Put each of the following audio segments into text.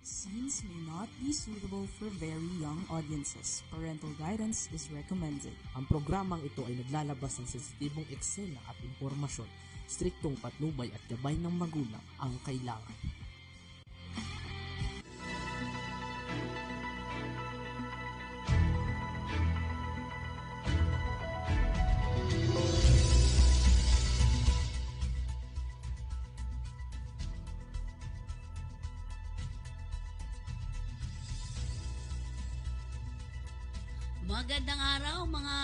Scenes may not be suitable for very young audiences. Parental guidance is recommended. Ang programang ito ay naglalabas ng sensitibong eksena at impormasyon. Striktong patnubay at gabay ng magulang ang kailangan. Magandang araw mga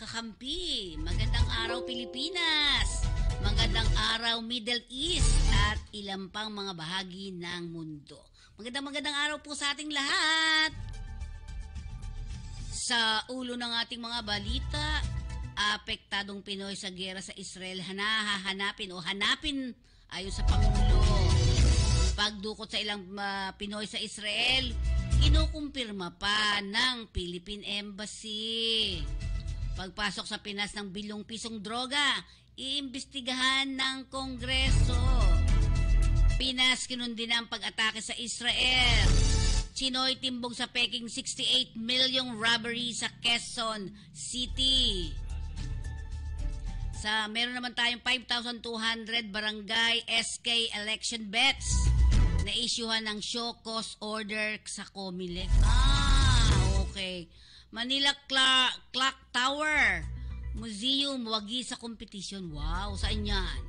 kakampi, magandang araw Pilipinas, magandang araw Middle East at ilang pang mga bahagi ng mundo. Magandang araw po sa ating lahat. Sa ulo ng ating mga balita, apektadong Pinoy sa giyera sa Israel hanapin ayon sa Pangulo. Pagdukot sa ilang Pinoy sa Israel, kinukumpirma pa ng Philippine Embassy. Pagpasok sa Pinas ng bilyong pisong droga, iimbestigahan ng Kongreso. Pinas kinundi na ang pag-atake sa Israel. Chinoy timbog sa Peking 68 million robbery sa Quezon City. Meron naman tayong 5,200 barangay SK election bets na isyuhan ng show cause order sa Comelec. Okay. Manila Clock Tower Museum wagi sa kompetisyon. Wow, saan yan?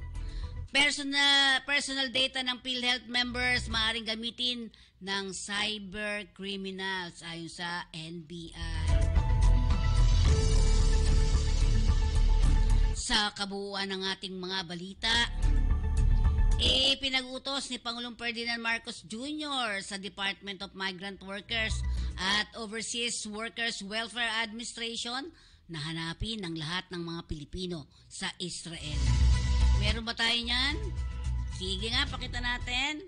Personal data ng PhilHealth members maaaring gamitin ng cyber criminals ayon sa NBI. Sa kabuuan ng ating mga balita, pinag-utos ni Pangulong Ferdinand Marcos Jr. sa Department of Migrant Workers at Overseas Workers Welfare Administration na hanapin ang lahat ng mga Pilipino sa Israel. Meron ba tayo niyan? Sige nga, pakita natin.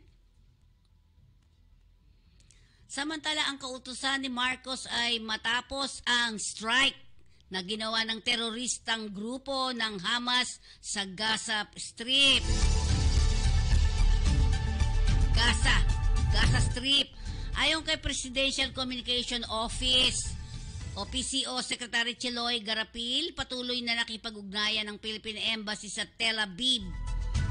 Samantala, ang kautusan ni Marcos ay matapos ang strike na ginawa ng teroristang grupo ng Hamas sa Gaza Strip. Gaza Strip. Ayon kay Presidential Communication Office o PCO Secretary Chloe Garapil, patuloy na nakipag-ugnayan ng Philippine Embassy sa Tel Aviv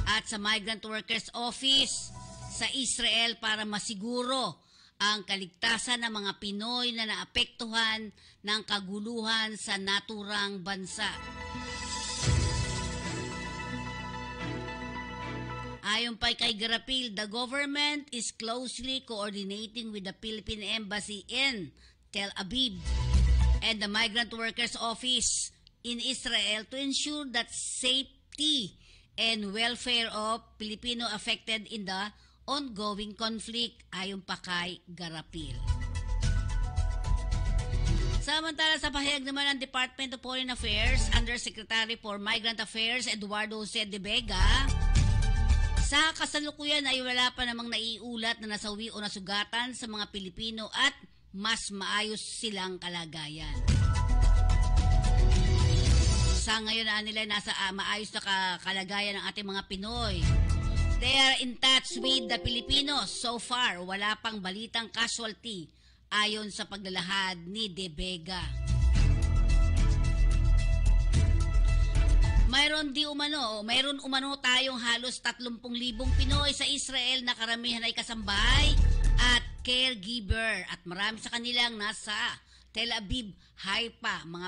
at sa Migrant Workers Office sa Israel para masiguro ang kaligtasan ng mga Pinoy na naapektuhan ng kaguluhan sa naturang bansa. Ayon pa kay Garapil, the government is closely coordinating with the Philippine Embassy in Tel Aviv and the Migrant Workers Office in Israel to ensure that safety and welfare of Filipino affected in the ongoing conflict, ayon pa kay Garapil. Samantala sa pahayag naman ng Department of Foreign Affairs, Undersecretary for Migrant Affairs Eduardo C. de Vega, sa kasalukuyan ay wala pa namang naiulat na nasawi o nasugatan sa mga Pilipino at mas maayos silang kalagayan. Sa ngayon nila nasa maayos na kalagayan ng ating mga Pinoy. They are in touch with the Filipinos. So far, wala pang balitang casualty ayon sa paglalahad ni De Vega. Mayroon umano tayong halos 30,000 Pinoy sa Israel na karamihan ay kasambay at caregiver at marami sa kanilang nasa Tel Aviv, Haifa, mga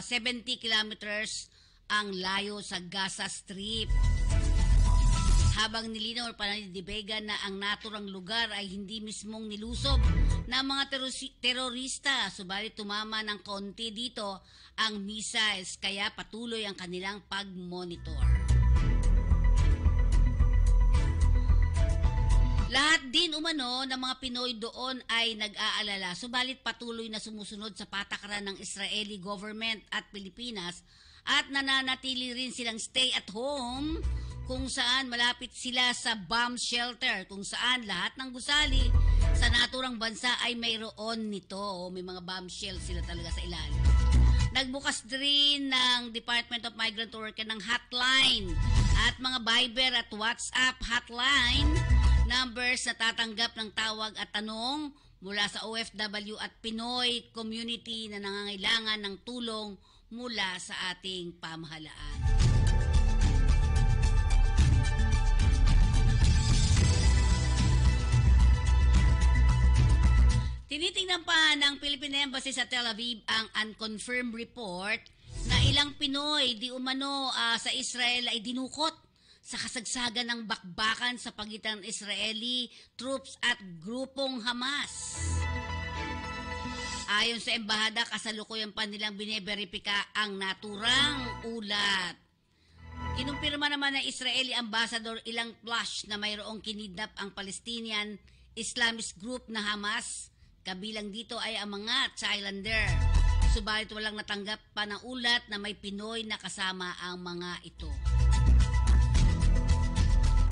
70 kilometers ang layo sa Gaza Strip. Habang nilinaw pa ni De Vega na ang naturang lugar ay hindi mismong nilusob ng mga terorista, subalit tumama ng konti dito ang missiles kaya patuloy ang kanilang pag-monitor. Lahat din umano ng mga Pinoy doon ay nag-aalala, subalit patuloy na sumusunod sa patakaran ng Israeli government at Pilipinas at nananatili rin silang stay at home kung saan malapit sila sa bomb shelter, kung saan lahat ng gusali sa naturang bansa ay mayroon nito. May mga bomb shells sila talaga sa ilalim. Nagbukas din ng Department of Migrant Workers ng hotline at mga Viber at WhatsApp hotline numbers na tatanggap ng tawag at tanong mula sa OFW at Pinoy community na nangangailangan ng tulong mula sa ating pamahalaan. Tinitingnan pa ng Philippine Embassy sa Tel Aviv ang unconfirmed report na ilang Pinoy di umano sa Israel ay dinukot sa kasagsagan ng bakbakan sa pagitan ng Israeli troops at grupong Hamas. Ayon sa embahada, kasalukuyan pa nilang bineberipika ang naturang ulat. Kinumpirma naman ng Israeli ambassador ilang flash na mayroong kinidnap ang Palestinian Islamist group na Hamas. Kabilang dito ay ang mga Thailander. Subalit walang natanggap pa ng ulat na may Pinoy na kasama ang mga ito.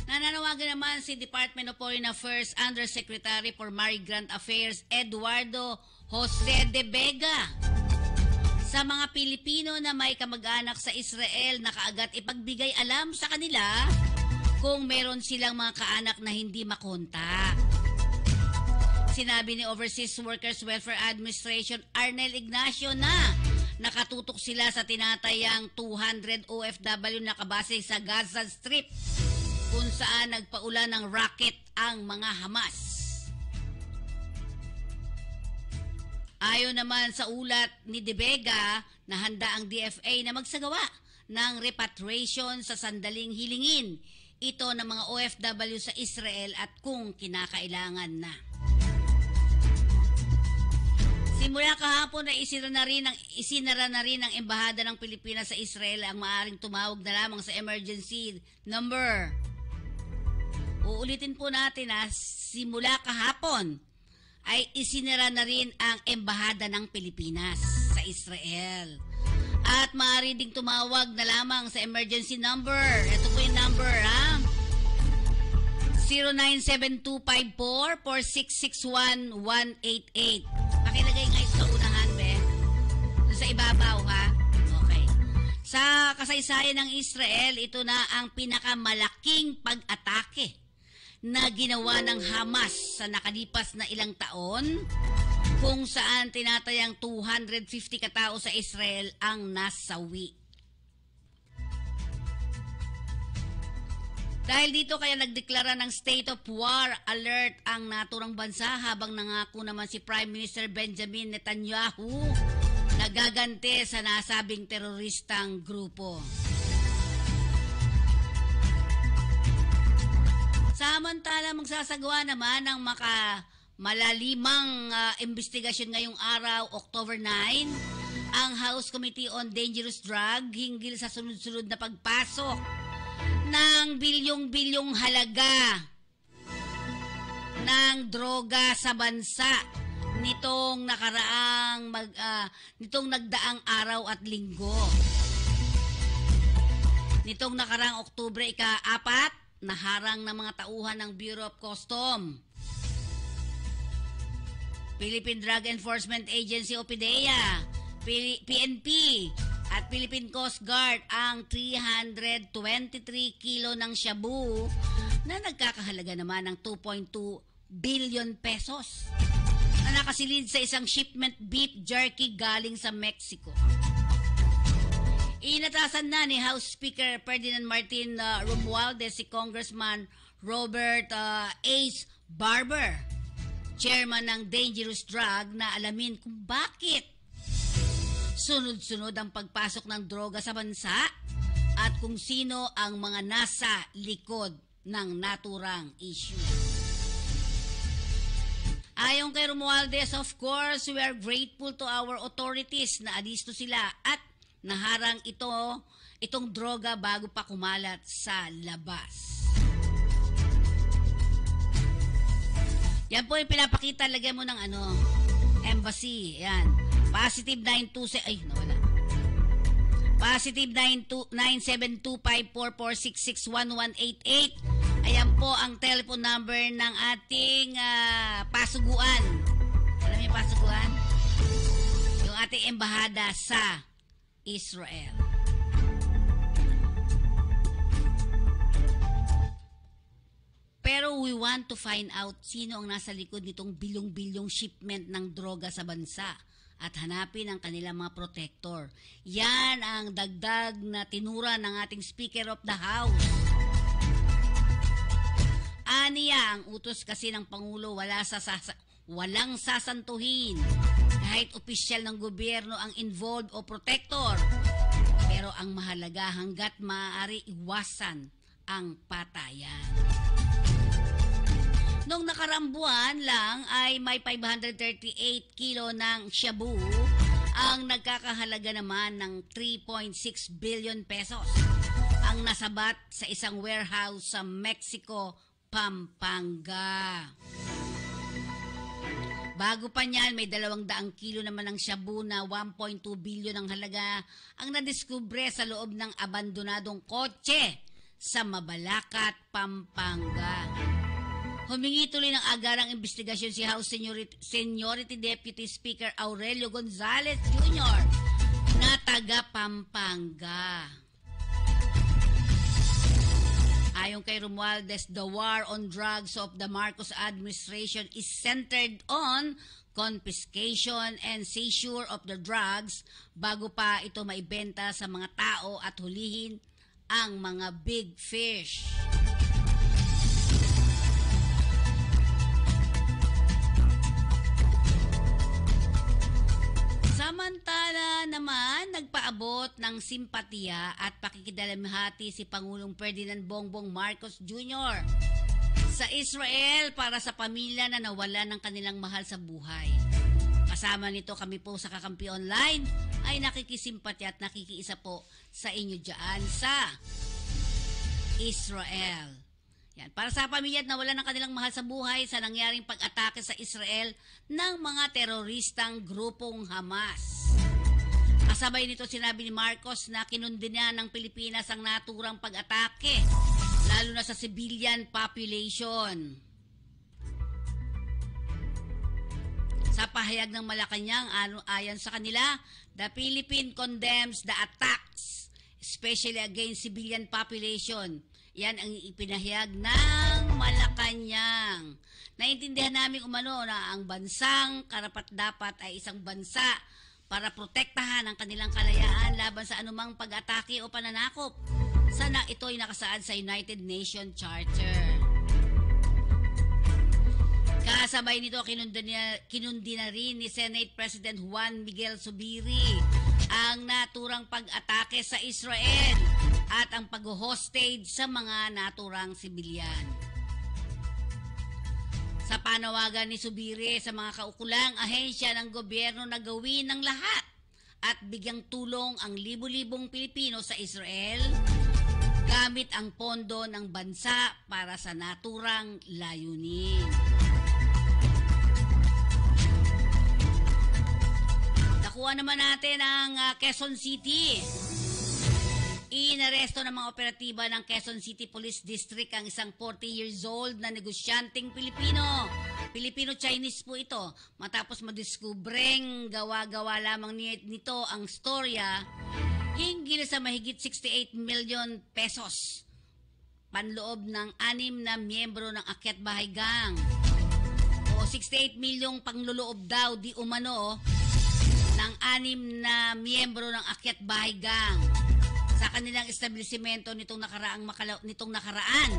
Nananawagan naman si Department of Foreign Affairs Undersecretary for Migrant Affairs Eduardo Jose de Vega sa mga Pilipino na may kamag-anak sa Israel na kaagad ipagbigay alam sa kanila kung meron silang mga kaanak na hindi makontak. Sinabi ni Overseas Workers Welfare Administration Arnel Ignacio na nakatutok sila sa tinatayang 200 OFW na nakabase sa Gaza Strip kung saan nagpaulan ng rocket ang mga Hamas. Ayon naman sa ulat ni De Vega na handa ang DFA na magsagawa ng repatriation sa sandaling hilingin ito ng mga OFW sa Israel at kung kinakailangan na. Simula kahapon ay isinara na rin ng Embahada ng Pilipinas sa Israel ang maaaring tumawag na lamang sa emergency number. Uulitin po natin simula kahapon ay isinara na rin ang Embahada ng Pilipinas sa Israel. At maaari ding tumawag na lamang sa emergency number. Ito po yung number 097254-4661-188. Pakilagay nga ito sa unahan, be. Doon sa ibabaw, ha? Okay. Sa kasaysayan ng Israel, ito na ang pinakamalaking pag-atake na ginawa ng Hamas sa nakalipas na ilang taon, kung saan tinatayang 250 katao sa Israel ang nasawi. Dahil dito kaya nagdeklara ng state of war alert ang naturang bansa habang nangako naman si Prime Minister Benjamin Netanyahu na gagante sa nasabing teroristang grupo. Samantala magsasagawa naman ng malalimang investigasyon ngayong araw, October 9, ang House Committee on Dangerous Drug hinggil sa sunod-sunod na pagpasok ng bilyong-bilyong halaga ng droga sa bansa nitong nagdaang araw at linggo. Nitong nakaraang Oktubre 4, naharang ng mga tauhan ng Bureau of Custom, Philippine Drug Enforcement Agency o PDEA, PNP at Philippine Coast Guard ang 323 kilo ng shabu na nagkakahalaga naman ng 2.2 billion pesos na nakasilid sa isang shipment beef jerky galing sa Mexico. Inatasan na ni House Speaker Ferdinand Martin Romualdez si Congressman Robert Ace Barber, chairman ng Dangerous Drug, na alamin kung bakit sunod-sunod ang pagpasok ng droga sa bansa at kung sino ang mga nasa likod ng naturang issue. Ayon kay Romualdez, of course, we are grateful to our authorities na alisto sila at naharang itong droga bago pa kumalat sa labas. Yan po yung pinapakita, lagyan mo ng embassy. Yan. Positive 927, ay, nawala. Positive 972544661188. Ayan po ang telephone number ng ating pasuguan. Alam mo yung pasuguan? Yung ating embahada sa Israel. Pero we want to find out sino ang nasa likod nitong bilyong-bilyong shipment ng droga sa bansa at hanapin ang kanilang mga protector. Yan ang dagdag na tinura ng ating Speaker of the House. Aniya, ang utos kasi ng Pangulo walang sasantuhin. Kahit opisyal ng gobyerno ang involved o protector. Pero ang mahalaga hanggat maaari iwasan ang patayan. Noong nakaraang buwan lang ay may 538 kilo ng shabu ang nagkakahalaga naman ng 3.6 billion pesos ang nasabat sa isang warehouse sa Mexico, Pampanga. Bago pa niyan, may 200 kilo naman ng shabu na 1.2 billion ang halaga ang nadiskubre sa loob ng abandonadong kotse sa Mabalacat, Pampanga. Humingi tuloy ng agarang investigasyon si House Seniority Deputy Speaker Aurelio Gonzales Jr. na taga Pampanga. Ayon kay Romualdez, the war on drugs of the Marcos administration is centered on confiscation and seizure of the drugs bago pa ito maibenta sa mga tao at hulihin ang mga big fish. Samantala naman, nagpaabot ng simpatiya at pakikidalamhati si Pangulong Ferdinand Bongbong Marcos Jr. sa Israel para sa pamilya na nawalan ng kanilang mahal sa buhay. Kasama nito kami po sa Kakampi Online ay nakikisimpatya at nakikiisa po sa inyo dyan sa Israel. Yan. Para sa pamilya at nawalan ng kanilang mahal sa buhay sa nangyaring pag-atake sa Israel ng mga teroristang grupong Hamas. Kasabay nito sinabi ni Marcos na kinundina ng Pilipinas ang naturang pag-atake, lalo na sa civilian population. Sa pahayag ng Malacanang, ayon sa kanila, the Philippines condemns the attacks, especially against civilian population. Yan ang ipinahayag ng Malacanang. Naintindihan namin umano na ang bansang karapat-dapat ay isang bansa para protektahan ang kanilang kalayaan laban sa anumang pag-atake o pananakop. Sana ito'y nakasaad sa United Nations Charter. Kasabay nito, kinundina rin ni Senate President Juan Miguel Zubiri ang naturang pag-atake sa Israel at ang pag-hostage sa mga naturang sibilyan. Sa panawagan ni Zubiri sa mga kaukulang ahensya ng gobyerno na gawin ng lahat at bigyang tulong ang libu-libong Pilipino sa Israel gamit ang pondo ng bansa para sa naturang layunin. Nakuha naman natin ang Quezon City. Inaresto ng mga operatiba ng Quezon City Police District ang isang 40 years old na negosyanteng Pilipino. Filipino-Chinese po ito. Matapos madiskubreng gawa-gawa lamang nito ang storya hinggil sa mahigit 68 million pesos. Panloob ng 6 na miyembro ng Akyat Bahay Gang. O 68 milyong pangluloob daw di umano ng 6 na miyembro ng Akyat Bahay Gang sa kanilang establisimento nitong nakaraan.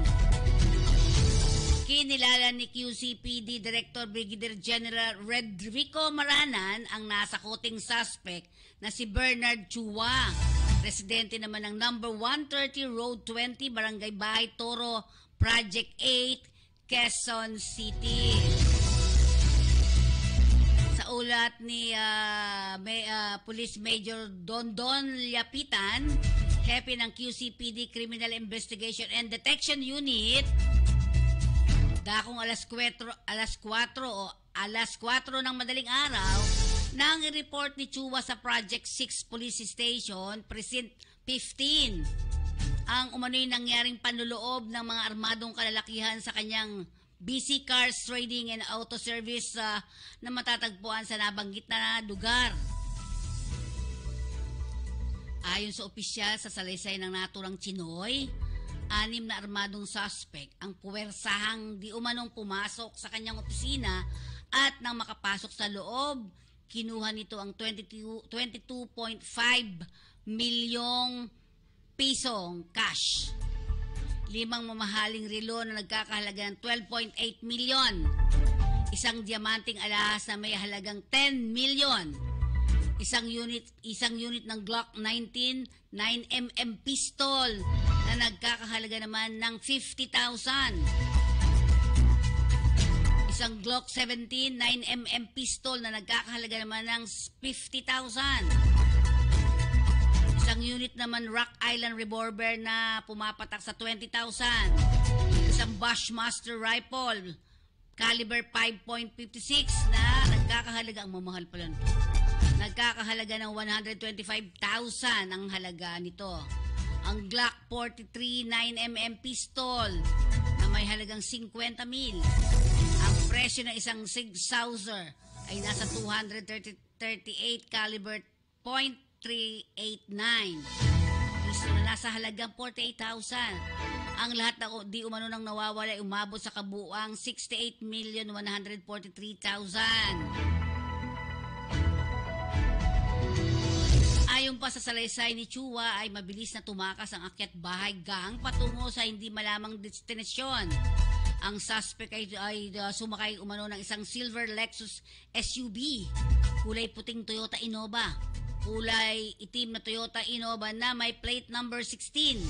Kinilala ni QCPD Director Brigadier General Redrico Maranan ang nasakuting suspect na si Bernard Chua, residente naman ng number 130 Road 20, Barangay Bahay Toro, Project 8, Quezon City. Sa ulat ni Police Major Dondon Liapitan, hepe ng QCPD Criminal Investigation and Detection Unit, dakong alas 4 ng madaling araw nang i-report ni Chua sa Project 6 Police Station, Precinct 15, ang umano'y nangyaring panloloob ng mga armadong kalalakihan sa kanyang BC Cars Trading and Auto Service na matatagpuan sa nabanggit na lugar. Ayon sa opisyal sa salaysay ng naturang Chinoy, 6 na armadong suspect ang puwersahang di umanong pumasok sa kanyang opisina at nang makapasok sa loob, kinuha nito ang 22.5 milyong pisong cash. 5 mamahaling relo na nagkakahalaga ng 12.8 milyon. Isang diamanting alahas na may halagang 10 milyon. Isang unit ng Glock 19 9mm pistol na nagkakahalaga naman ng 50,000. Isang Glock 17 9mm pistol na nagkakahalaga naman ng 50,000. Isang unit naman Rock Island revolver na pumapatak sa 20,000. Isang Bushmaster rifle caliber 5.56 na nagkakahalaga, ang mamahal pala nito, nagkakahalaga ng 125,000 ang halaga nito. Ang Glock 43 9mm pistol na may halagang 50 mil. Ang presyo ng isang Sig Sauer ay nasa 238 caliber .389. Pistol na nasa halagang 48,000. Ang lahat na di umano nang nawawala ay umabot sa kabuuang 68,143,000. Ayon pa sa salaysay ni Chua ay mabilis na tumakas ang akyat bahay gang patungo sa hindi malamang destinasyon. Ang suspect ay sumakay umano ng isang silver Lexus SUV, kulay puting Toyota Innova, kulay itim na Toyota Innova na may plate number 16,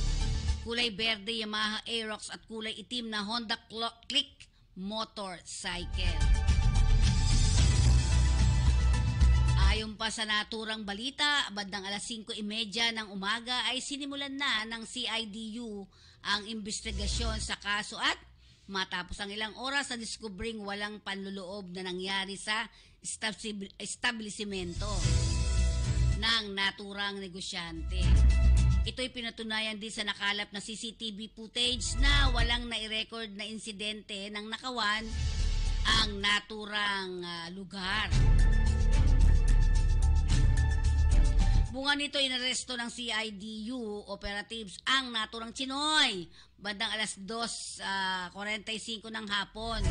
kulay berde Yamaha Aerox at kulay itim na Honda Click motorcycle. Ayon pa sa naturang balita, bandang alas 5:30 ng umaga ay sinimulan na ng CIDU ang investigasyon sa kaso at matapos ang ilang oras na diskubring walang panluloob na nangyari sa establisimento ng naturang negosyante. Ito'y pinatunayan din sa nakalap na CCTV footage na walang nai-record na insidente ng nakawan ang naturang lugar. Bunga nito, inaresto ng CIDU operatives ang naturang Chinoy bandang alas 2:45 ng hapon.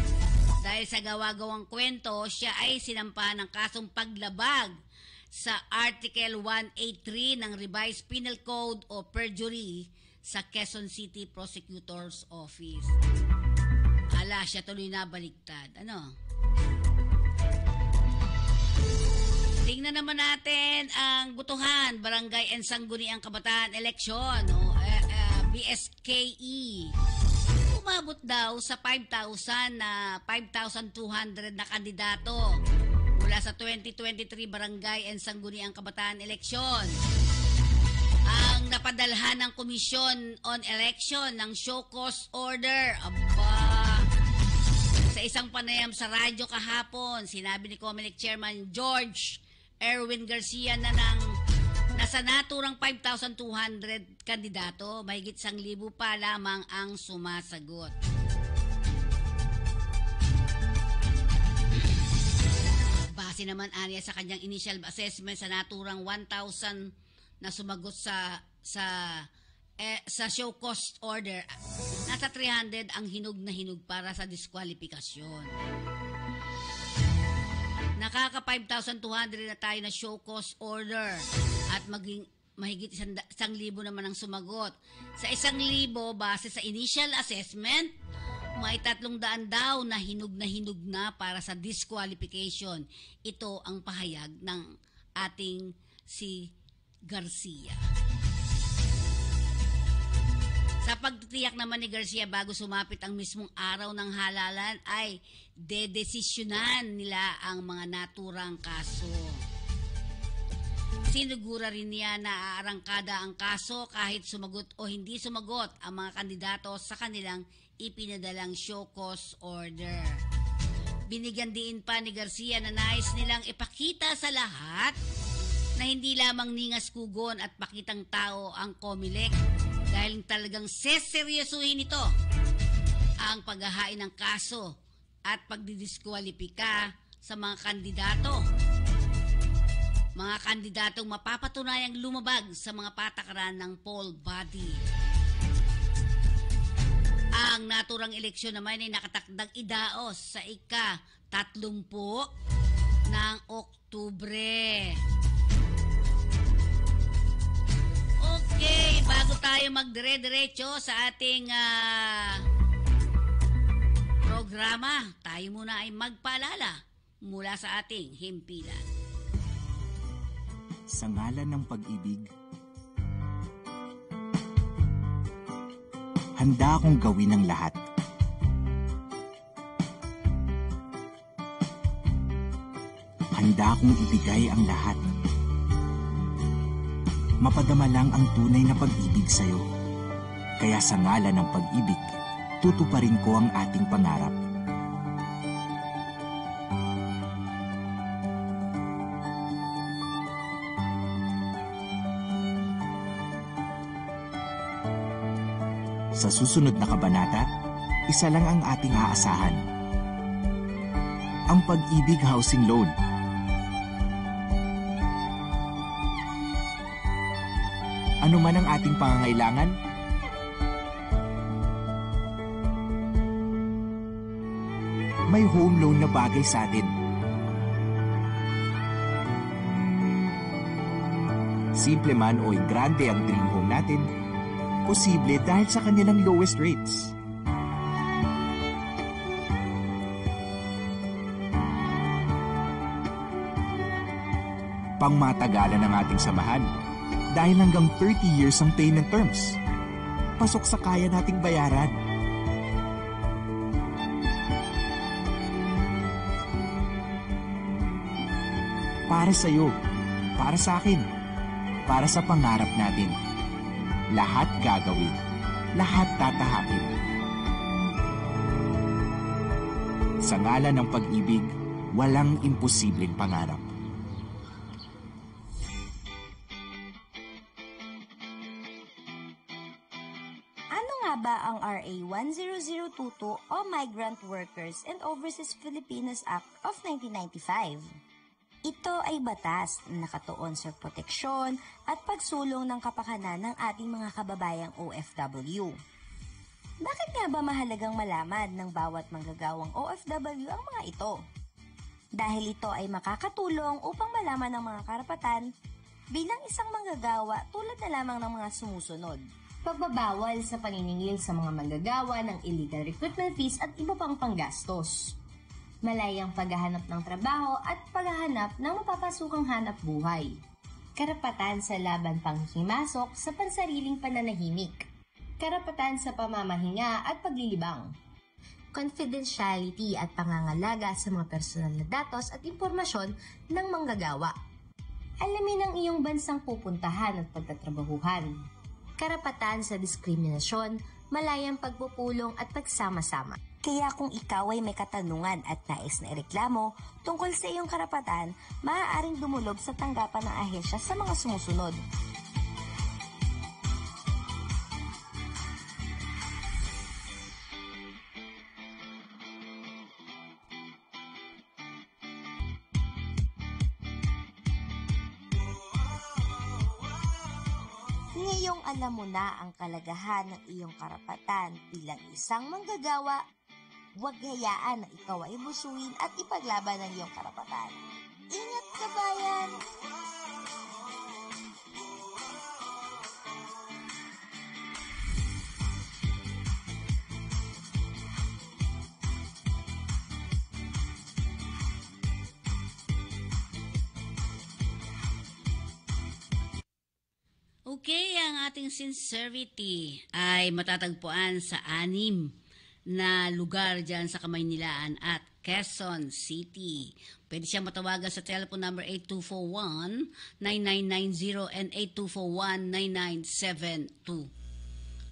Dahil sa gawa-gawang kwento, siya ay sinampahan ng kasong paglabag sa Article 183 ng Revised Penal Code o perjury sa Quezon City Prosecutor's Office. Ala, siya tuloy na baliktad. Ano? Tingnan naman natin ang Butuhan, Barangay and Sangguniang Kabataan Eleksyon o BSKE. Umabot daw sa 5,200 na kandidato mula sa 2023 Barangay and Sangguniang Kabataan Eleksyon. Ang napadalhan ng Komisyon on Election ng show cause order. Aba, sa isang panayam sa radyo kahapon, sinabi ni COMELEC Chairman George Erwin Garcia na nasa naturang 5,200 kandidato, mahigit 1,000 pa lamang ang sumasagot. Base naman aniya sa kanyang initial assessment sa naturang 1,000 na sumagot sa show cause order, nasa 300 ang hinog na hinog para sa diskwalifikasyon. Nakaka 5,200 na tayo na show cause order at mahigit 1,000 naman ang sumagot. Sa 1,000, base sa initial assessment, may 300 daw na hinog na para sa disqualification. Ito ang pahayag ng ating si Garcia. Sa pagtitiyak naman ni Garcia bago sumapit ang mismong araw ng halalan ay dedesisyonan nila ang mga naturang kaso. Sinugura rin niya na aarangkada ang kaso kahit sumagot o hindi sumagot ang mga kandidato sa kanilang ipinadalang show cause order. Binigyan din pa ni Garcia na nais nilang ipakita sa lahat na hindi lamang ningas kugon at pakitang tao ang COMELEC dahil talagang seseryosuhin ito ang paghahain ng kaso at pagdidiskwalipika sa mga kandidato. Mga kandidatong mapapatunayang lumabag sa mga patakaran ng poll body. Ang naturang eleksyon naman ay nakatakdang idaos sa ika-30 ng Oktubre. Okay, bago tayo magdire-diretso sa ating programa, tayo muna ay magpaalala mula sa ating himpilan. Sa ngalan ng pag-ibig, handa akong gawin ang lahat. Handa akong ibigay ang lahat. Mapadama lang ang tunay na pag-ibig sa'yo. Kaya sa ngalan ng pag-ibig, tutuparin ko ang ating pangarap. Sa susunod na kabanata, isa lang ang ating aasahan. Ang Pag-ibig Housing Loan. Ano man ang ating pangangailangan, may home loan na bagay sa atin. Simple man o grande ang dream home natin, posible dahil sa kanilang lowest rates. Pangmatagalan ang ating samahan dahil hanggang 30 years ang payment terms. Pasok sa kaya nating bayaran. Para sa'yo, para sa akin, para sa pangarap natin. Lahat gagawin, lahat tatahakin. Sa ngalan ng pag-ibig, walang imposibleng pangarap. Ano nga ba ang RA 10022 o Migrant Workers and Overseas Filipinos Act of 1995? Ito ay batas na nakatuon sa proteksyon at pagsulong ng kapakanan ng ating mga kababayang OFW. Bakit nga ba mahalagang malaman ng bawat manggagawang OFW ang mga ito? Dahil ito ay makakatulong upang malaman ng mga karapatan bilang isang manggagawa tulad na lamang ng mga sumusunod. Pagbabawal sa paniningil sa mga manggagawa ng illegal recruitment fees at iba pang panggastos. Malayang paghahanap ng trabaho at paghahanap ng mapapasukang hanap buhay. Karapatan sa laban panghimasok sa pansariling pananahimik. Karapatan sa pamamahinga at paglilibang. Confidentiality at pangangalaga sa mga personal na datos at impormasyon ng manggagawa. Alamin ang iyong bansang pupuntahan at pagtatrabahuhan. Karapatan sa diskriminasyon, malayang pagpupulong at pagsama-sama. Kaya kung ikaw ay may katanungan at nais na ireklamo tungkol sa iyong karapatan, maaaring dumulob sa tanggapan ng ahensya sa mga sumusunod. Ngayong alam mo na ang kalagahan ng iyong karapatan bilang isang manggagawa, huwag hayaan na ikaw ay busuin at ipaglaban ang iyong karapatan. Ingat ka, bayan! Okay, ang ating sincerity ay matatagpuan sa 6 na lugar dyan sa Kamaynilaan at Quezon City. Pwede siyang matawagan sa telephone number 8241-9990 and 8241-9972.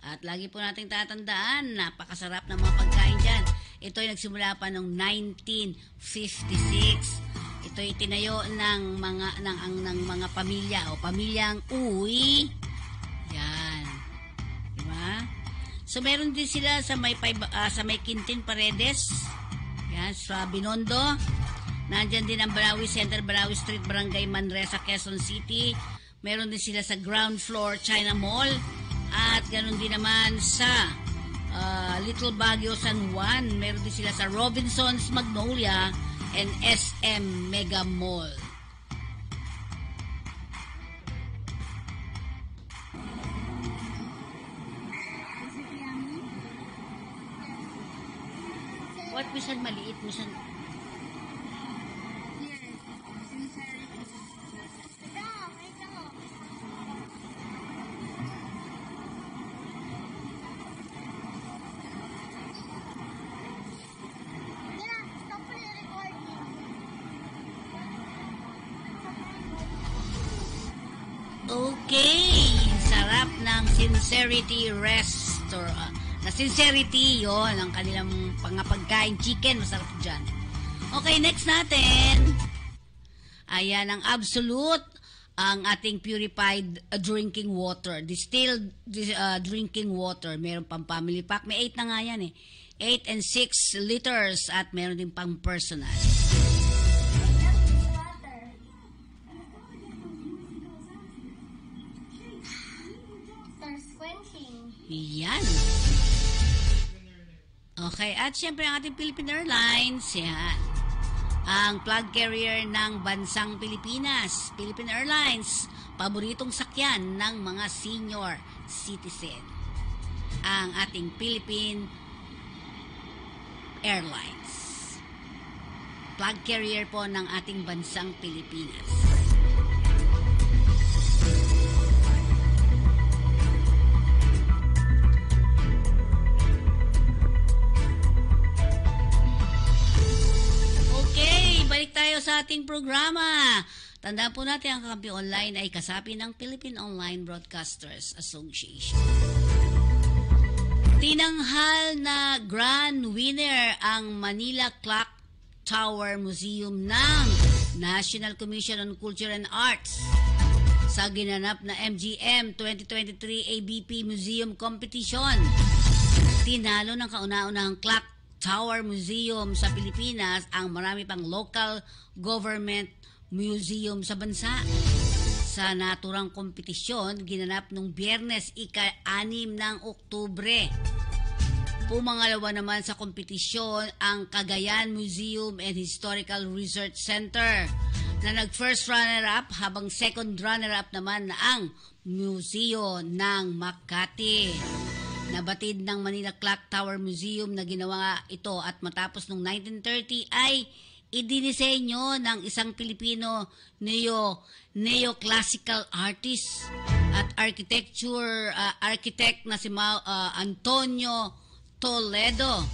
At lagi po nating tatandaan, napakasarap ng mga pagkain dyan. Ito ay nagsimula pa noong 1956. Ito ay tinayo ng mga pamilya o pamilyang Uy. Yan. Diba? So meron din sila sa may Quintin Paredes. Yan, sa Binondo. Nandyan din ang Barawi Center, Barawi Street, Barangay Manresa, Quezon City. Meron din sila sa ground floor China Mall. At ganoon din naman sa Little Baguio, San Juan. Meron din sila sa Robinson's Magnolia and SM Mega Mall. What? Minsan maliit, minsan... Okay, sarap ng Sincerity Restaurant. Na Sincerity, yon ang kanilang pagkain. Chicken, masarap dyan. Okay, next natin. Ayan, ang Absolute, ang ating purified drinking water. Distilled drinking water. Meron pang family pack. May 8 na nga yan 8 and 6 liters at meron din pang personal. Yan. Okay, at syempre ang ating Philippine Airlines, yan. Ang flag carrier ng bansang Pilipinas, Philippine Airlines, paboritong sakyan ng mga senior citizen. Ang ating Philippine Airlines. Flag carrier po ng ating bansang Pilipinas. Balik tayo sa ating programa. Tandaan po natin ang Kakampi Online ay kasapi ng Philippine Online Broadcasters Association. Tinanghal na grand winner ang Manila Clock Tower Museum ng National Commission on Culture and Arts sa ginanap na MGM 2023 ABP Museum Competition. Tinalo ng kauna-unahang clock Tower Museum sa Pilipinas ang marami pang local government museum sa bansa. Sa naturang kompetisyon, ginanap nung Biyernes ika-6 ng Oktubre. Pumangalawa naman sa kompetisyon ang Cagayan Museum and Historical Research Center na nag-first runner-up habang second runner-up naman na ang Museo ng Makati. Nabatid ng Manila Clock Tower Museum na ginawa ito at matapos noong 1930 ay idinisenyo ng isang Pilipino neoclassical artist at architect na si Antonio Toledo.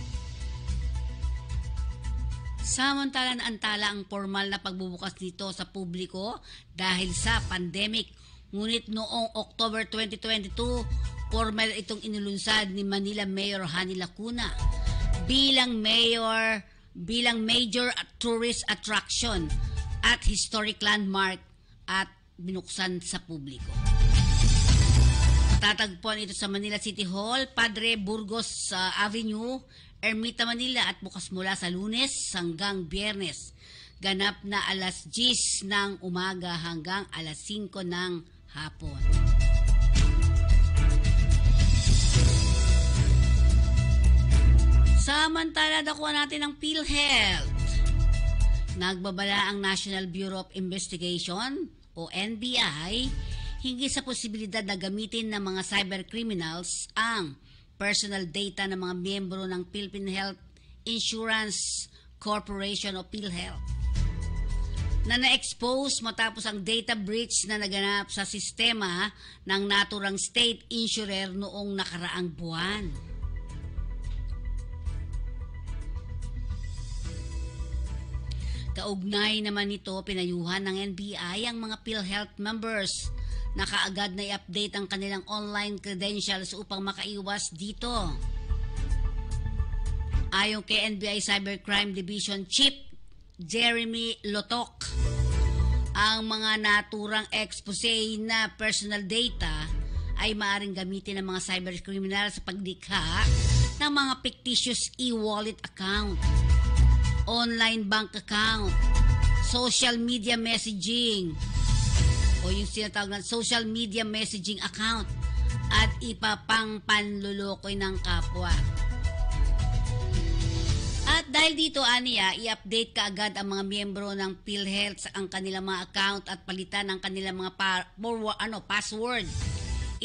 Samantala naantala ang formal na pagbubukas nito sa publiko dahil sa pandemic. Ngunit noong October 2022, formal itong inulunsad ni Manila Mayor Hani Lacuna bilang major tourist attraction at historic landmark at binuksan sa publiko. Tatagpuan ito sa Manila City Hall, Padre Burgos Avenue, Ermita, Manila at bukas mula sa Lunes hanggang Biyernes. Ganap na alas 10 ng umaga hanggang alas 5 ng hapon. Samantala, nakuha natin ang PhilHealth. Nagbabala ang National Bureau of Investigation o NBI hinggil sa posibilidad na gamitin ng mga cybercriminals ang personal data ng mga miyembro ng Philippine Health Insurance Corporation o PhilHealth na na-expose matapos ang data breach na naganap sa sistema ng naturang state insurer noong nakaraang buwan. Kaugnay naman nito, pinayuhan ng NBI ang mga PhilHealth members na kaagad na i-update ang kanilang online credentials upang makaiwas dito. Ayon kay NBI Cybercrime Division Chief Jeremy Lotok, ang mga naturang expose na personal data ay maaaring gamitin ng mga cybercriminal sa paglikha ng mga fictitious e-wallet account, online bank account, social media messaging, o yung sinatawag na social media messaging account, at ipapangpanlulukoy ng kapwa. At dahil dito, aniya, i-update ka agad ang mga miyembro ng PhilHealth ang kanilang mga account at palitan ang kanilang mga password,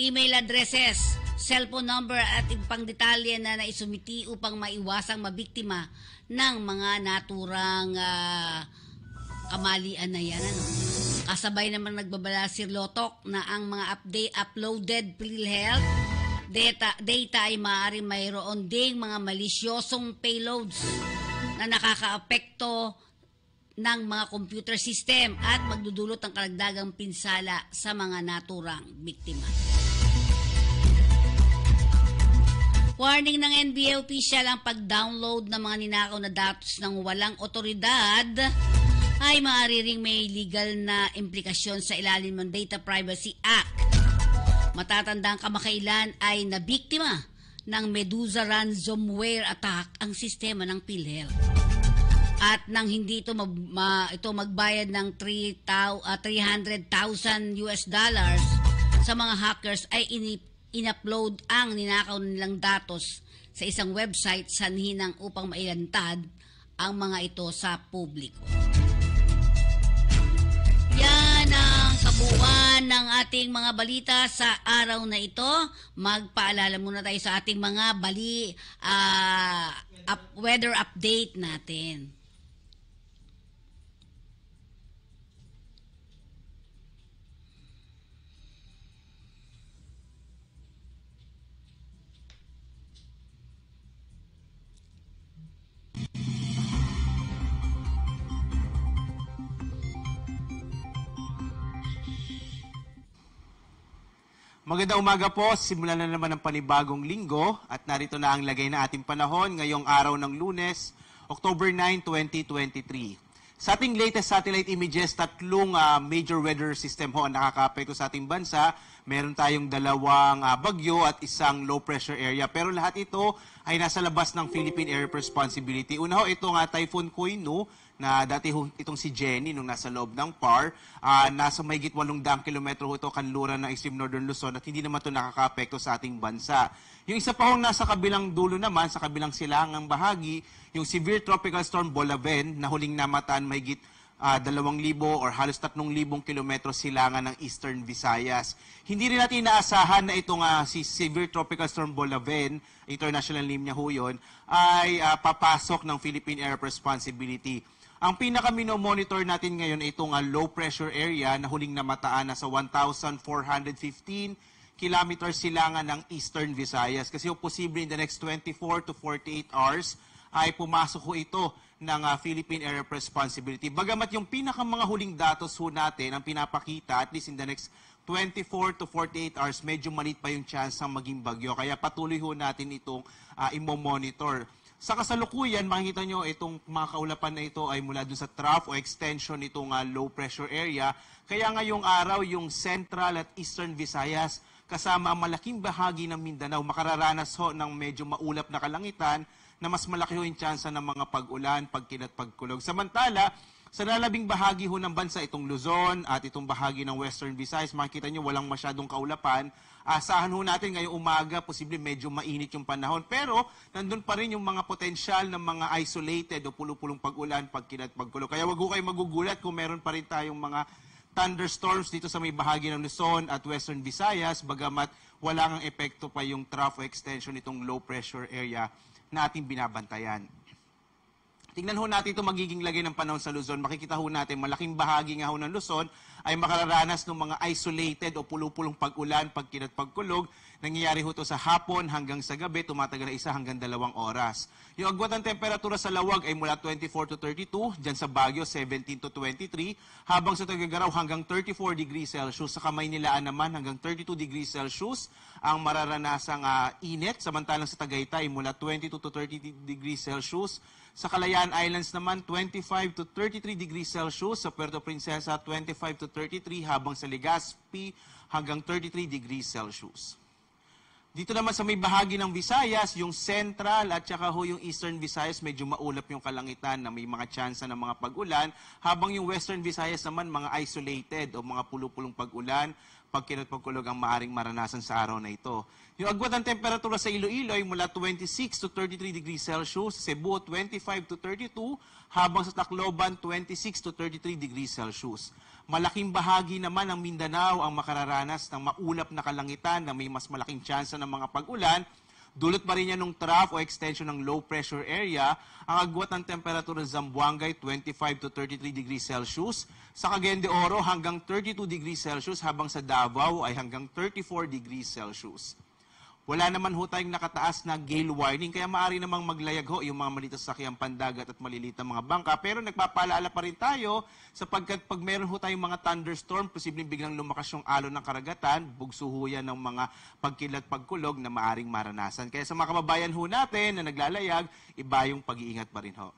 email addresses, cellphone number at ibang detalye na naisumiti upang maiwasang mabiktima ng mga naturang kamalian na yan. Kasabay naman nagbabala si Lotok na ang mga uploaded PhilHealth data ay maaaring mayroon ding mga malisyosong payloads na nakakaapekto ng mga computer system at magdudulot ng karagdagang pinsala sa mga naturang biktima. Warning ng NBA official, ang pag-download ng mga ninakaw na datos ng walang otoridad ay maaari ring may legal na implikasyon sa ilalim ng Data Privacy Act. Matatandang kamakailan ay nabiktima ng Medusa ransomware attack ang sistema ng PhilHealth. At nang hindi ito magbayad ng $300,000 sa mga hackers ay in-upload ang ninakaw nilang datos sa isang website sanhinang upang mailantad ang mga ito sa publiko. Yan ang kabuuan ng ating mga balita sa araw na ito. Magpaalala muna tayo sa ating mga weather update natin. Magandang umaga po, simulan na naman ang panibagong linggo at narito na ang lagay na ating panahon ngayong araw ng Lunes, October 9, 2023. Sa ating latest satellite images, tatlong major weather system ho ang nakakaapekto sa ating bansa. Meron tayong dalawang bagyo at isang low pressure area. Pero lahat ito ay nasa labas ng Philippine Area of Responsibility. Una ho, ito nga Typhoon Koinu, na dati itong si Jenny nung nasa loob ng PAR, nasa mahigit 800 kilometro ito kanluran ng extreme northern Luzon at hindi naman ito nakakaapekto sa ating bansa. Yung isa pa hong nasa kabilang dulo naman, sa kabilang silangang bahagi, yung severe tropical storm Bolaven na huling namataan mahigit 2,000 or halos 3,000 kilometro silangan ng Eastern Visayas. Hindi rin natin inaasahan na itong si severe tropical storm Bolaven, international name niya ho yun, ay papasok ng Philippine Area of Responsibility. Ang pinaka-monitor natin ngayon ay itong low pressure area na huling namataan na sa 1,415 kilometers silangan ng Eastern Visayas. Kasi posible in the next 24 to 48 hours ay pumasok ho ito ng Philippine Area of Responsibility. Bagamat yung pinaka-mga huling datos ho natin ang pinapakita, at least in the next 24 to 48 hours, medyo maliit pa yung chance ng maging bagyo. Kaya patuloy ho natin itong imo-monitor. Sa kasalukuyan, makikita nyo itong mga kaulapan na ito ay mula dun sa trough o extension nitong low pressure area. Kaya ngayong araw, yung Central at Eastern Visayas, kasama ang malaking bahagi ng Mindanao, makararanas ho ng medyo maulap na kalangitan na mas malaki ho yung tsansa ng mga pag-ulan, pagkinat, pagkulog. Samantala, sa lalabing bahagi ho ng bansa, itong Luzon at itong bahagi ng Western Visayas, makikita nyo walang masyadong kaulapan. Asahan ho natin ngayong umaga, posible medyo mainit yung panahon. Pero, nandun pa rin yung mga potensyal ng mga isolated o pulupulong pag-ulan, pagkinat, pagkulog. Kaya wag ho kayo magugulat kung meron pa rin tayong mga thunderstorms dito sa may bahagi ng Luzon at Western Visayas, bagamat wala ngang epekto pa yung trough o extension nitong low pressure area na ating binabantayan. Tingnan ho natin ito magiging lagay ng panahon sa Luzon. Makikita ho natin malaking bahagi nga ho ng Luzon ay makararanas ng mga isolated o pulupulong pag-ulan, pagkinat, pagkulog. Nangyayari ho ito sa hapon hanggang sa gabi, tumatagal na 1 hanggang 2 oras. Yung agwat ng temperatura sa lawag ay mula 24 to 32, dyan sa Baguio 17 to 23, habang sa Tuguegarao hanggang 34 degrees Celsius, sa Kamaynilaan naman hanggang 32 degrees Celsius ang mararanasang init, samantalang sa Tagaytay mula 22 to 30 degrees Celsius, sa Kalayaan Islands naman, 25 to 33 degrees Celsius. Sa Puerto Princesa, 25 to 33. Habang sa Legazpi, hanggang 33 degrees Celsius. Dito naman sa may bahagi ng Visayas, yung Central at saka yung Eastern Visayas, medyo maulap yung kalangitan na may mga tsansa ng mga pag-ulan, habang yung Western Visayas naman mga isolated o mga pulupulong pag-ulan, pagkulog ang maaring maranasan sa araw na ito. Yung agwat ng temperatura sa Iloilo ay mula 26 to 33 degrees Celsius, sa Cebu 25 to 32, habang sa Tacloban 26 to 33 degrees Celsius. Malaking bahagi naman ng Mindanao ang makararanas ng maulap na kalangitan na may mas malaking tsansa ng mga pag-ulan. Dulot pa rin yan ng trough o extension ng low pressure area. Ang agwat ng temperatura sa Zamboanga 25 to 33 degrees Celsius. Sa Cagayan de Oro hanggang 32 degrees Celsius, habang sa Davao ay hanggang 34 degrees Celsius. Wala naman ho tayong nakataas na gale warning, kaya maaari namang maglayag ho yung mga maliit sa sakyang pandagat at maliliit na mga bangka. Pero nagpapaalala pa rin tayo sapagkat pag meron ho tayong mga thunderstorm, posibleng biglang lumakas yung alon ng karagatan, bugso ho yan ng mga pagkilat pagkulog na maaring maranasan. Kaya sa mga kababayan ho natin na naglalayag, iba yung pag-iingat pa rin ho.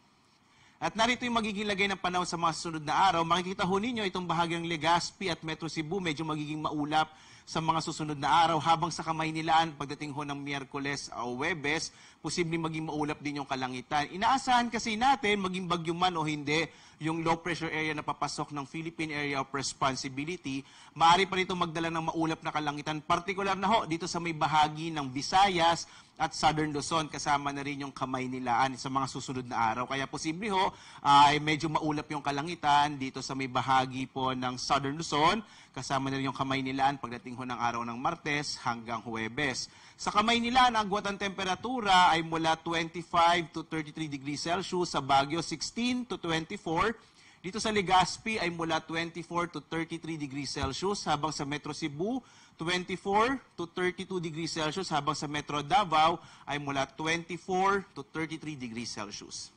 At narito yung magiging lagay ng panahon sa mga susunod na araw. Makikita ho ninyo itong bahagyang Legazpi at Metro Cebu, medyo magiging maulap sa mga susunod na araw, habang sa Kamaynilaan pagdating ho ng Miyerkules o Huwebes, posibleng maging maulap din yung kalangitan. Inaasahan kasi natin, maging bagyo man o hindi, yung low pressure area na papasok ng Philippine Area of Responsibility, maaari pa rito magdala ng maulap na kalangitan, partikular na ho dito sa may bahagi ng Visayas at Southern Luzon, kasama na rin yung Kamaynilaan sa mga susunod na araw. Kaya posible ho ay medyo maulap yung kalangitan dito sa may bahagi po ng Southern Luzon, kasama na rin yung Kamaynilaan pagdating ho ng araw ng Martes hanggang Huwebes. Sa Kamaynilaan, ang agwat ng temperatura ay mula 25 to 33 degrees Celsius, sa Baguio 16 to 24, dito sa Legazpi ay mula 24 to 33 degrees Celsius, habang sa Metro Cebu 24 to 32 degrees Celsius, habang sa Metro Davao ay mula 24 to 33 degrees Celsius.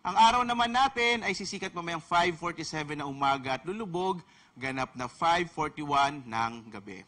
Ang araw naman natin ay sisikat mamayang 5:47 na umaga at lulubog ganap na 5:41 ng gabi.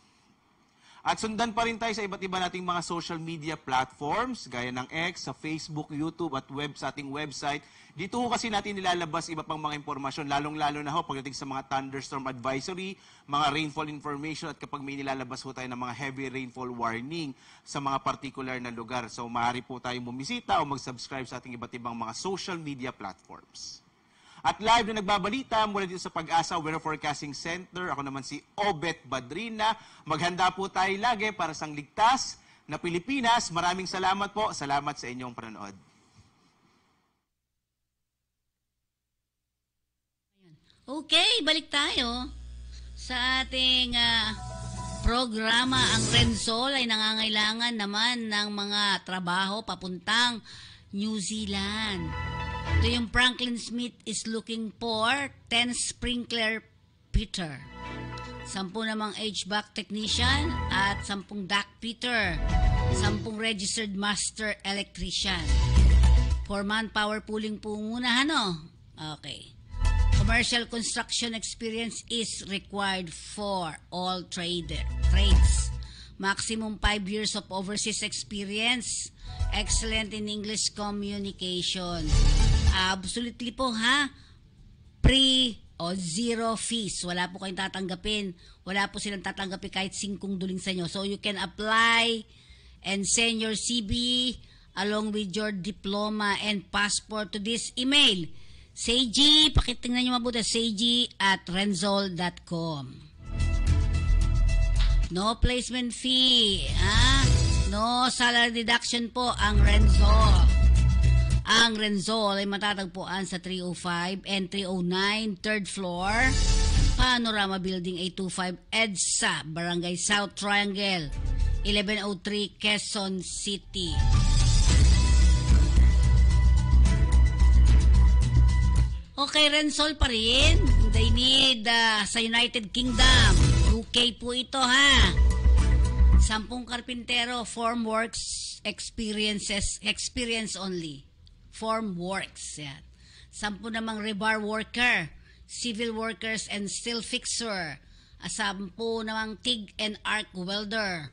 At sundan pa rin tayo sa iba't iba nating mga social media platforms, gaya ng X, sa Facebook, YouTube, at sa ating website. Dito ho kasi natin nilalabas iba pang mga impormasyon, lalong-lalo na ho pagdating sa mga thunderstorm advisory, mga rainfall information, at kapag may nilalabas ho tayo ng mga heavy rainfall warning sa mga particular na lugar. So maaari po tayong bumisita o mag-subscribe sa ating iba't ibang mga social media platforms. At live na nagbabalita mula dito sa Pag-asa Weather Forecasting Center, ako naman si Obet Badrina. Maghanda po tayo lagi para sa ligtas na Pilipinas. Maraming salamat po. Salamat sa inyong panonood. Okay, balik tayo sa ating programa. Ang Rensol ay nangangailangan naman ng mga trabaho papuntang New Zealand. Ito yung Franklin Smith is looking for 10 sprinkler fitter, 10 namang HVAC technician at 10 duct fitter, 10 registered master electrician. For manpower pooling po muna, ano? Okay. Commercial construction experience is required for all trades. Maximum 5 years of overseas experience. Excellent in English communication. Absolutely po ha. Free o zero fees. Wala po kayong tatanggapin. Wala po silang tatanggapin kahit 5 duling sa inyo. So you can apply and send your CV along with your diploma and passport to this email. Seiji, pakitingnan nyo mabuti. Seiji@renzol.com. No placement fee. No salary deduction po ang Renzol. Ang Renzol ay matatagpuan sa 305 and 309 3rd floor, Panorama Building 825 EDSA, Barangay South Triangle, 1103 Quezon City. Okay, Renzol pa rin. They need sa United Kingdom. UK po ito ha. 10 karpintero, formworks experience only. Formworks, yan. 10 namang rebar worker, civil workers and steel fixer. 10 namang TIG and arc welder.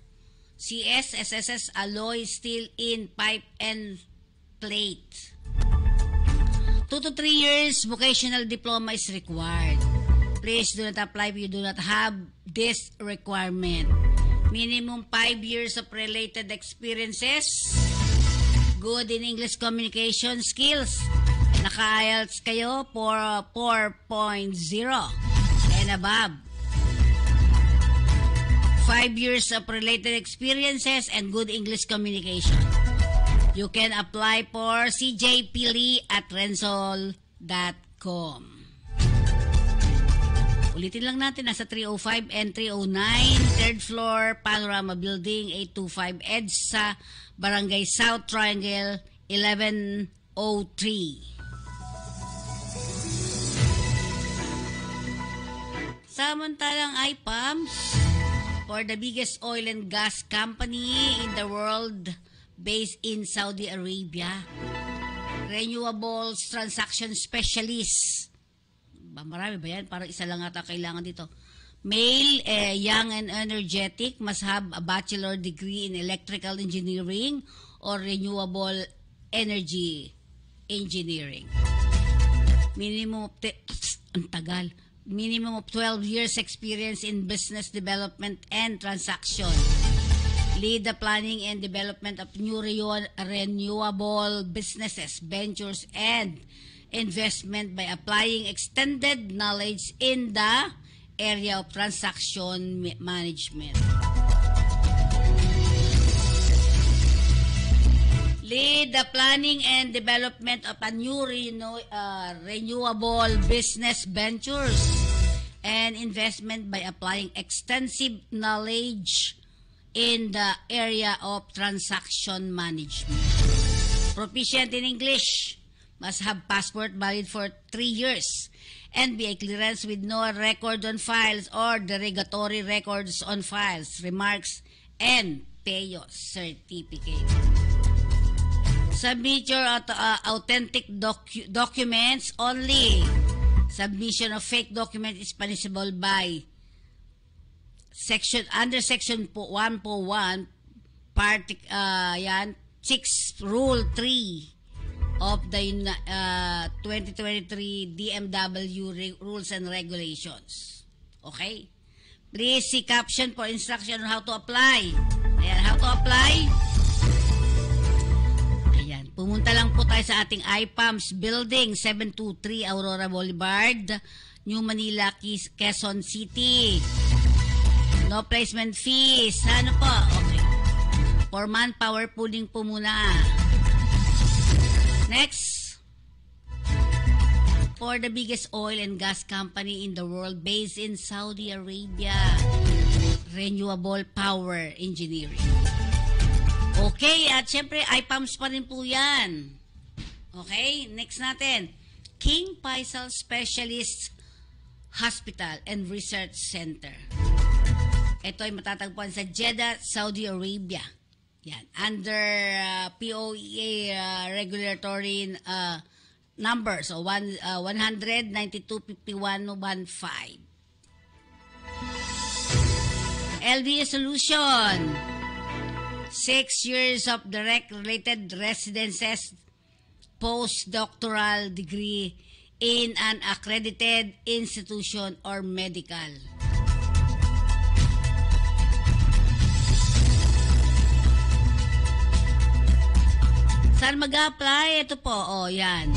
CS, SSS, alloy, steel in, pipe and plate. 2 to 3 years vocational diploma is required. Please do not apply if you do not have this requirement. Minimum 5 years of related experiences. Good in English communication skills. Naka-IELTS kayo for 4.0 and above. 5 years of related experiences and good English communication. You can apply for CJ at rensol.com. Ulitin lang natin, nasa 305 and 309, third floor, Panorama Building, 825 EDSA, Barangay South Triangle, 1103. Samantalang IPAMS, for the biggest oil and gas company in the world based in Saudi Arabia, renewables transaction specialist. Marami ba yan? Parang isa lang ata kailangan dito. Male, young and energetic, must have a bachelor degree in electrical engineering or renewable energy engineering. Minimum of 12 years experience in business development and transaction. Lead the planning and development of new renewable businesses, ventures, and investment by applying extended knowledge in the area of transaction management. Lead the planning and development of a new renewable business ventures and investment by applying extensive knowledge in the area of transaction management. Proficient in English. Must have passport valid for 3 years. NBA clearance with no record on files or derogatory records on files, remarks, and PEO certificate. Submit your authentic documents only. Submission of fake document is punishable by under section 141 part 6 rule 3 of the 2023 DMW rules and regulations. Okay? Please see caption for instruction on how to apply. Ayan, how to apply. Ayan, pumunta lang po tayo sa ating IPAMS Building, 723 Aurora Boulevard, New Manila, Quezon City. No placement fees. Ano po? Okay. For manpower pooling po muna. Next, for the biggest oil and gas company in the world based in Saudi Arabia, renewable power engineering. Okay, at syempre, IPAMS pa rin po yan. Okay, next natin, King Faisal Specialist Hospital and Research Center. Ito ay matatagpuan sa Jeddah, Saudi Arabia. Yan, under POEA regulatory number, so 1925115. LBA Solution, 6 years of direct related residences, postdoctoral degree in an accredited institution or medical. Saan mag-apply? Ito po, yan.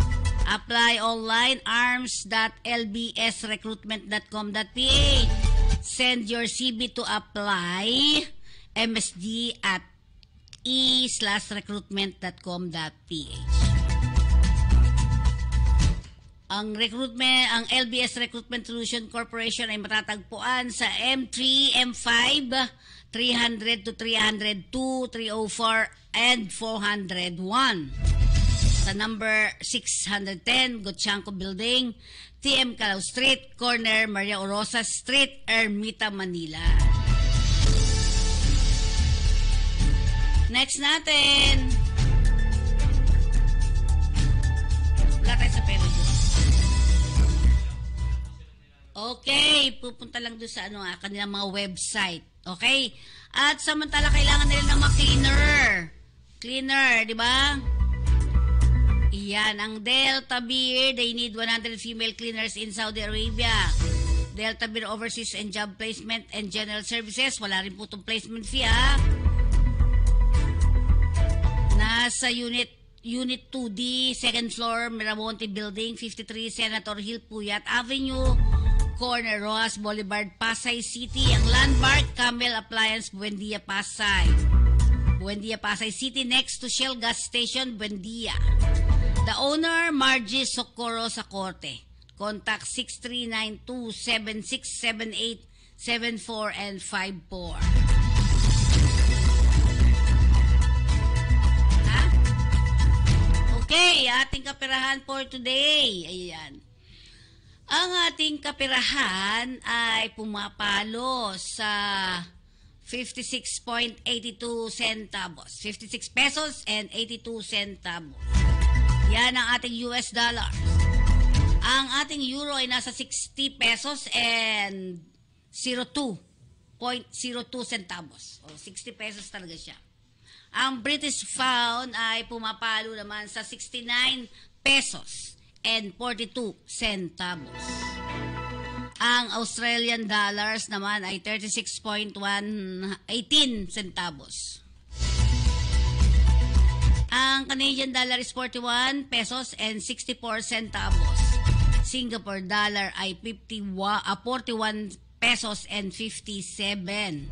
Apply online, arms.lbsrecruitment.com.ph. Send your CV to apply, msd@e/recruitment.com.ph. Ang LBS Recruitment Solution Corporation ay matatagpuan sa M3, M5, 300 to 302, 304, and 401. Sa number 610, Gotchanco Building, TM Calao Street, corner Maria Orosa Street, Ermita, Manila. Next natin. Wala tayo sa pera doon. Okay, pupunta lang doon sa kanilang mga website. Okay? At samantala kailangan nila ng mga cleaner, di ba? Iyan, ang Delta Beer, they need 100 female cleaners in Saudi Arabia. Delta Bureau Overseas and Job Placement and General Services, wala rin po itong placement fee ha. Nasa Unit 2D, second floor, Miramonte Building, 53 Senator Hill, Puyat Avenue, Corner Rojas Boulevard, Pasay City. Ang landmark, Camel Appliance, Buendia, Pasay. Buendia, Pasay City, next to Shell Gas Station, Buendia. The owner, Margie Socorro Sacorte. Contact 6392-7678-74 and 54. Ha? Okay, ating kapirahan for today. Ayan. Ang ating kapirahan ay pumapalo sa 56.82 centavos. 56 pesos and 82 centavos. Yan ang ating US dollar. Ang ating euro ay nasa 60 pesos and 02.02 centavos. O 60 pesos talaga siya. Ang British pound ay pumapalo naman sa 69 pesos and 42 centavos. Ang Australian dollars naman ay 36.18 centavos. Ang Canadian dollar is 41 pesos and 64 centavos. Singapore dollar ay 41 pesos and 57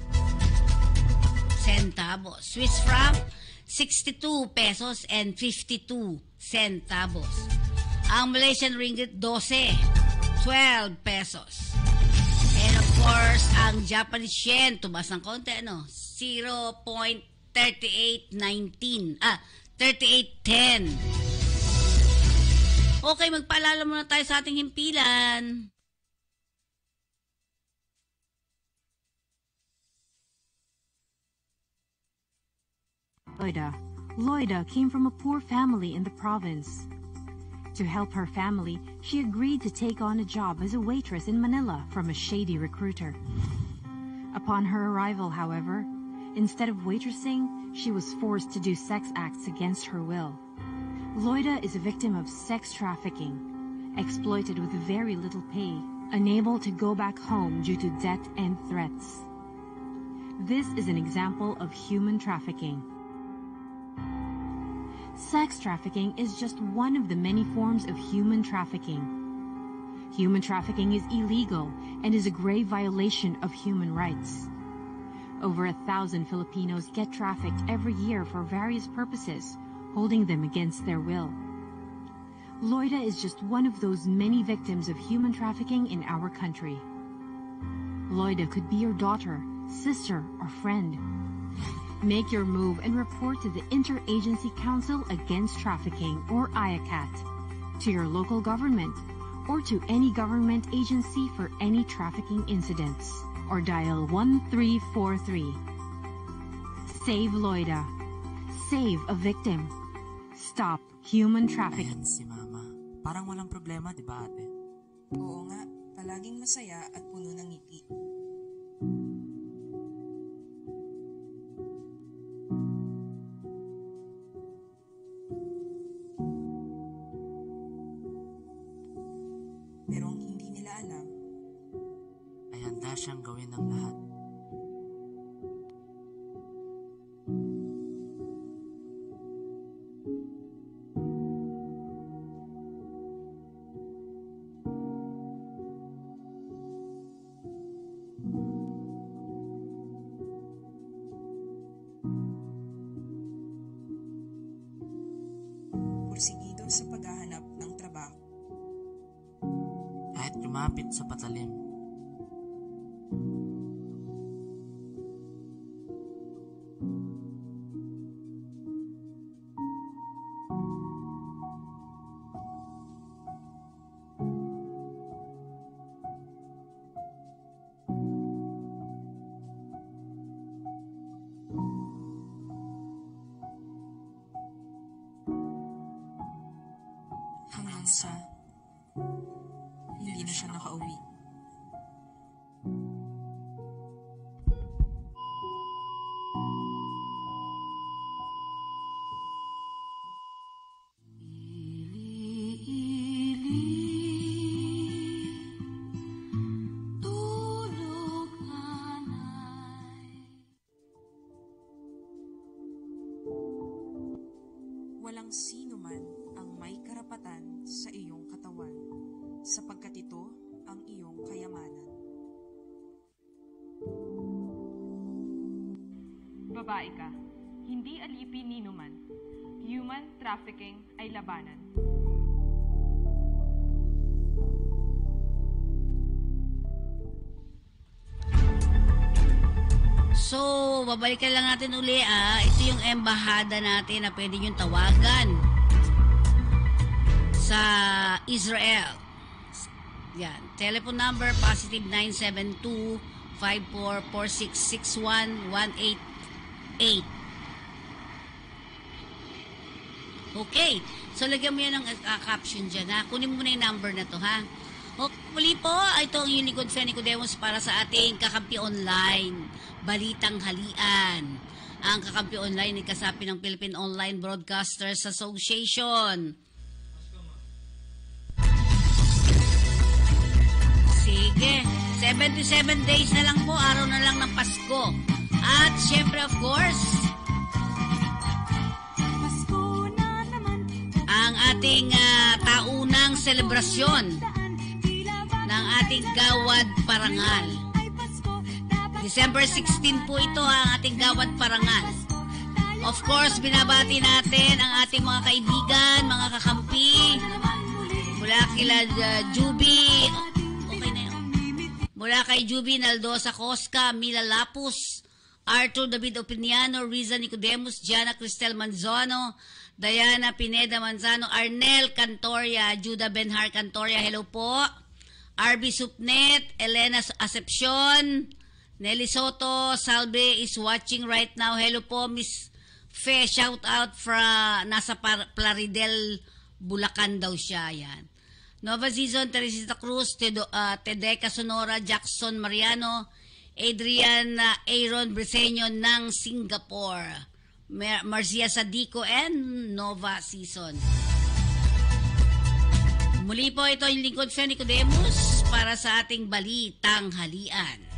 centavos. Swiss franc, 62 pesos and 52 centavos. Ang Malaysian ringgit, 12 pesos. And of course, ang Japanese yen, tumas ng konti, 0.3810. 3810. Okay, magpaalala muna tayo sa ating himpilan. Loida came from a poor family in the province. To help her family, she agreed to take on a job as a waitress in Manila from a shady recruiter. Upon her arrival, however, instead of waitressing, she was forced to do sex acts against her will. Loida is a victim of sex trafficking, exploited with very little pay, unable to go back home due to debt and threats. This is an example of human trafficking. Sex trafficking is just one of the many forms of human trafficking. Human trafficking is illegal and is a grave violation of human rights. Over 1,000 Filipinos get trafficked every year for various purposes, holding them against their will. Loida is just one of those many victims of human trafficking in our country. Loida could be your daughter, sister, or friend. Make your move and report to the Interagency Council Against Trafficking, or IACAT, to your local government, or to any government agency for any trafficking incidents, or dial 1343. Save Loida. Save a victim. Stop human trafficking. Ayan si Mama. Parang walang problema, di ba ate? Oo nga, palaging masaya at puno ng ngiti. Pero ang hindi nila alam, Ay handa siyang gawin ng lahat. pursigido sa paghahanap ng trabaho. Kahit lumapit sa patalim. Hanggang sa hindi na siya nakauwi. walang sino man ang may karapatan sa iyong katawan, sapagkat ito ang iyong kayamanan. Babae ka, hindi alipin ni numan. Human trafficking ay labanan. So, babalikan lang natin uli ito yung embahada natin na pwede nyo tawagan sa Israel. Yan. Telephone number, positive 972-544661-188. Okay. So, lagyan mo yan ng caption dyan, ha? Kunin mo na yung number na to, ha? O, muli po, ito ang inyong likod, Fenny Codemos, para sa ating kakampi online. Balitang Halian. Ang kakampi online ay kasapi ng Philippine Online Broadcasters Association. Sige, 77 days na lang po, araw na lang ng Pasko. At syempre, of course, ang ating taunang selebrasyon ng ating Gawad Parangal. December 16 po ito ang ating Gawad Parangal. Of course, binabati natin ang ating mga kaibigan, mga kakampi, mula kila Juby, okay na yun. Mula kay Juby Naldosa Cosca, Mila Lapus, Arthur David Opiniano, Riza Nicodemus, Jana Cristel Manzano, Diana Pineda Manzano, Arnel Cantoria, Judah Benhar Cantoria, hello po. RB Supnet, Elena Acepcion, Nelly Soto, Salve is watching right now. Hello po, Miss Fe, shout out from nasa Plaridel, Bulacan daw siya. Yan. Nova Season, Teresita Cruz, Tedeca Sonora, Jackson Mariano, Adrian Aaron Briseño ng Singapore, Marcia Sadico, and Nova Season. Muli po ito yung lingkod Fenny Codemos para sa ating Balitang Halian.